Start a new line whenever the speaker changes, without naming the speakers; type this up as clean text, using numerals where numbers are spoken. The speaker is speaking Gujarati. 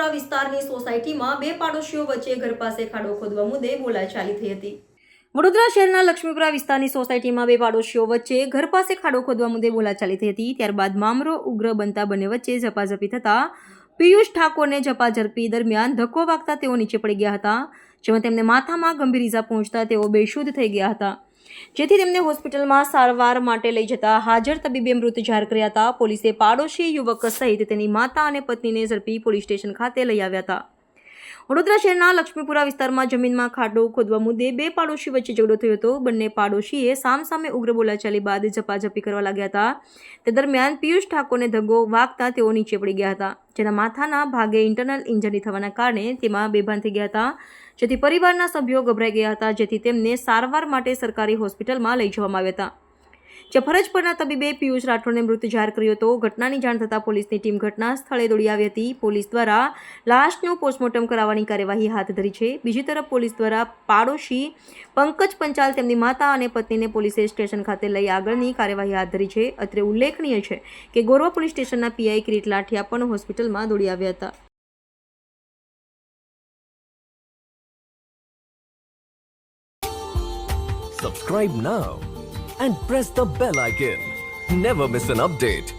લક્ષ્મીપુરા વિસ્તારની સોસાયટીમાં બે પાડોશીઓ વચ્ચે ઘર પાસે ખાડો ખોદવા મુદ્દે બોલાચાલી થઈ હતી। વડોદરા શહેરના લક્ષ્મીપુરા વિસ્તારની સોસાયટીમાં બે પાડોશીઓ વચ્ચે ઘર પાસે ખાડો ખોદવા મુદ્દે બોલાચાલી થઈ હતી। ત્યારબાદ મામલો ઉગ્ર બનતા બંને વચ્ચે ઝપાઝપી થતા પિયુષ ઠાકોરને ઝપાઝપી દરમિયાન ધક્કો વાગતા તેઓ નીચે પડી ગયા હતા, જેમાં તેમને માથામાં ગંભીર ઈજા પહોંચતા તેઓ બેશુદ્ધ થઈ ગયા હતા, જેથી તેમને હોસ્પિટલમાં સારવાર માટે લઈ જતા હાજર તબીબે મૃત જાહેર કર્યા હતા। પોલીસે પાડોશી યુવક સહિત તેની માતા અને પત્નીને ઝડપી પોલીસ સ્ટેશન ખાતે લઈ આવ્યા હતા। વડોદરા શહેરના લક્ષ્મીપુરા વિસ્તારમાં જમીનમાં ખાડો ખોદવા મુદ્દે બે પાડોશી વચ્ચે ઝઘડો થયો હતો। બંને પાડોશીએ સામસામે ઉગ્ર બોલાચાલી બાદ ઝપાઝપી કરવા લાગ્યા હતા। તે દરમિયાન પિયુષ ઠાકોરને ધક્કો વાગતા તેઓ નીચે પડી ગયા હતા, જેના માથાના ભાગે ઇન્ટરનલ ઇન્જરી થવાના કારણે તેમાં બેભાન થઈ ગયા હતા, જેથી પરિવારના સભ્યો ગભરાઈ ગયા હતા, જેથી તેમને સારવાર માટે સરકારી હોસ્પિટલમાં લઈ જવામાં આવ્યા હતા, જે ફરજ પરના તબીબે પિયુષ રાઠોડને મૃત જાહેર કર્યો હતો। ઘટનાની જાણ થતાં પોલીસની ટીમ ઘટના સ્થળે દોડી આવી હતી। પોલીસ દ્વારા લાશનું પોસ્ટમોર્ટમ કરાવવાની કાર્યવાહી હાથ ધરી છે। બીજી તરફ પોલીસ દ્વારા પાડોશી પંકજ પંચાલ, તેમની માતા અને પત્નીને પોલીસે સ્ટેશન ખાતે લઈ આગળની કાર્યવાહી હાથ ધરી છે। અત્રે ઉલ્લેખનીય છે કે ગોરવા પોલીસ સ્ટેશનના પીઆઈ કિરીટ લાઠિયા પણ હોસ્પિટલમાં દોડી આવ્યા હતા।
Subscribe now and press the bell icon. Never miss an update.